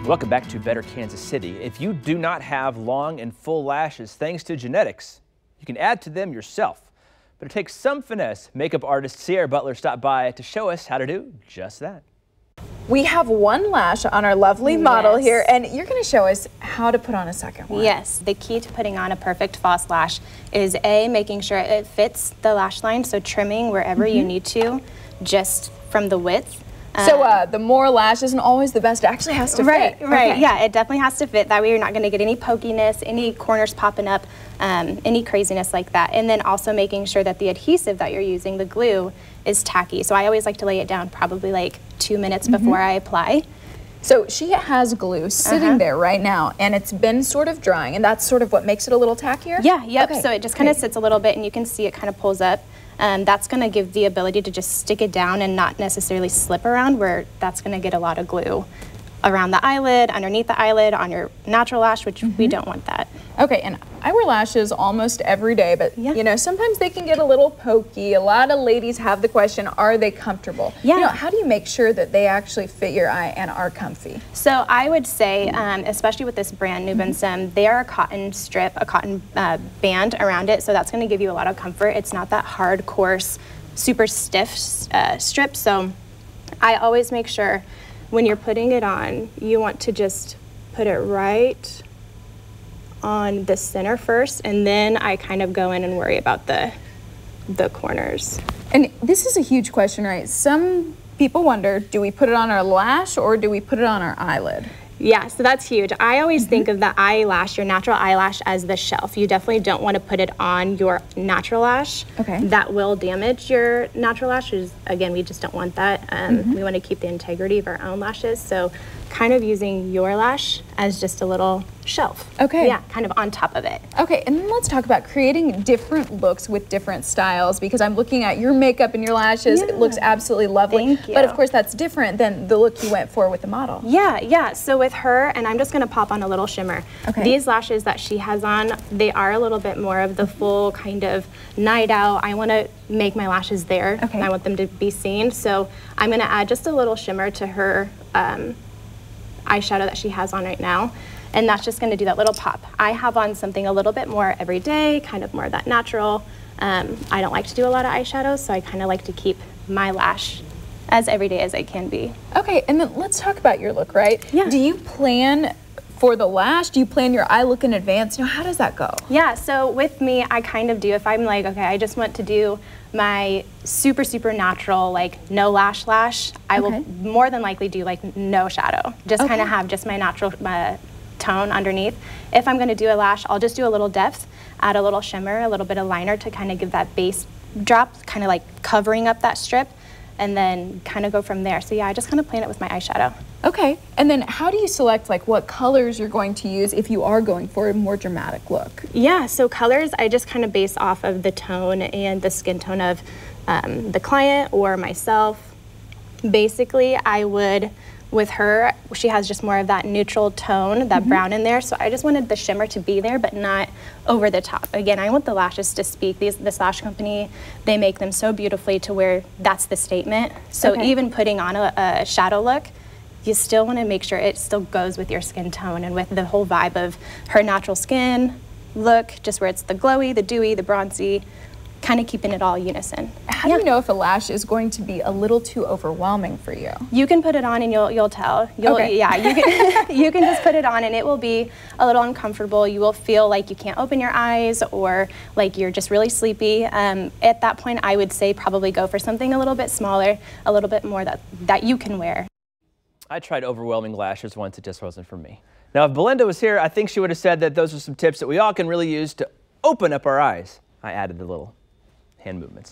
Welcome back to Better Kansas City. If you do not have long and full lashes thanks to genetics, you can add to them yourself. But it takes some finesse. Makeup artist Ciera Butler stopped by to show us how to do just that. We have one lash on our lovely model here, and you're going to show us how to put on a second one. Yes, the key to putting on a perfect false lash is making sure it fits the lash line, so trimming wherever you need to, just from the width. So the more lash isn't always the best. It actually has to fit. Right, okay. Yeah, it definitely has to fit. That way you're not going to get any pokiness, any corners popping up, any craziness like that. And then also making sure that the adhesive that you're using, the glue, is tacky. So I always like to lay it down probably like 2 minutes before I apply. So she has glue sitting there right now, and it's been sort of drying, and that's sort of what makes it a little tackier? Yeah, yep. Okay, so it just kind of sits a little bit, and you can see it kind of pulls up. That's going to give the ability to just stick it down and not necessarily slip around, where that's going to get a lot of glue around the eyelid, underneath the eyelid, on your natural lash, which we don't want that. Okay, and I wear lashes almost every day, but you know, sometimes they can get a little pokey. A lot of ladies have the question, are they comfortable? Yeah. You know, how do you make sure that they actually fit your eye and are comfy? So I would say, especially with this brand, New Bensem, they are a cotton strip, a cotton band around it, so that's going to give you a lot of comfort. It's not that hard, coarse, super stiff strip, so I always make sure when you're putting it on, you want to just put it right on the center first, and then I kind of go in and worry about the corners. And this is a huge question, right? Some people wonder, do we put it on our lash or do we put it on our eyelid? Yeah, so that's huge. I always think of the eyelash, your natural eyelash, as the shelf. You definitely don't want to put it on your natural lash. Okay. That will damage your natural lashes. Again, we just don't want that. We want to keep the integrity of our own lashes. So kind of using your lash as just a little shelf. Okay. Yeah, kind of on top of it. Okay, and then let's talk about creating different looks with different styles, because I'm looking at your makeup and your lashes. It looks absolutely lovely. Thank you. But of course that's different than the look you went for with the model. Yeah. So with her, and I'm just going to pop on a little shimmer. Okay. These lashes that she has on, they are a little bit more of the full kind of night out. I want to make my lashes there, and I want them to be seen. So I'm going to add just a little shimmer to her eyeshadow that she has on right now, and that's just going to do that little pop. I have on something a little bit more every day, kind of more of that natural. I don't like to do a lot of eyeshadows, so I kind of like to keep my lash as everyday as I can be. Okay, and then let's talk about your look, right? Yeah. Do you plan for the lash? Do you plan your eye look in advance? You know, how does that go? Yeah, so with me, I kind of do, if I'm like, okay, I just want to do my super natural, like no lash, I will more than likely do like no shadow. Just kind of have just my natural tone underneath. If I'm going to do a lash, I'll just do a little depth, add a little shimmer, a little bit of liner to kind of give that base drop, kind of like covering up that strip, and then kind of go from there. So yeah, I just kind of plan it with my eyeshadow. Okay, and then how do you select like what colors you're going to use if you are going for a more dramatic look? Yeah, so colors, I just kind of base off of the tone and the skin tone of the client or myself. Basically, I would, with her, she has just more of that neutral tone, that brown in there, so I just wanted the shimmer to be there, but not over the top. Again, I want the lashes to speak. This lash company, they make them so beautifully to where that's the statement. So even putting on a shadow look, you still want to make sure it still goes with your skin tone and with the whole vibe of her natural skin look, just where it's the glowy, the dewy, the bronzy, kind of keeping it all unison. How do you know if a lash is going to be a little too overwhelming for you? You can put it on and you'll tell. Yeah, you can, you can just put it on and it will be a little uncomfortable. You will feel like you can't open your eyes or like you're just really sleepy. At that point, I would say probably go for something a little bit smaller, a little bit more that you can wear. I tried overwhelming lashes once. It just wasn't for me. Now, if Belinda was here, I think she would have said that those are some tips that we all can really use to open up our eyes. I added the little hand movements.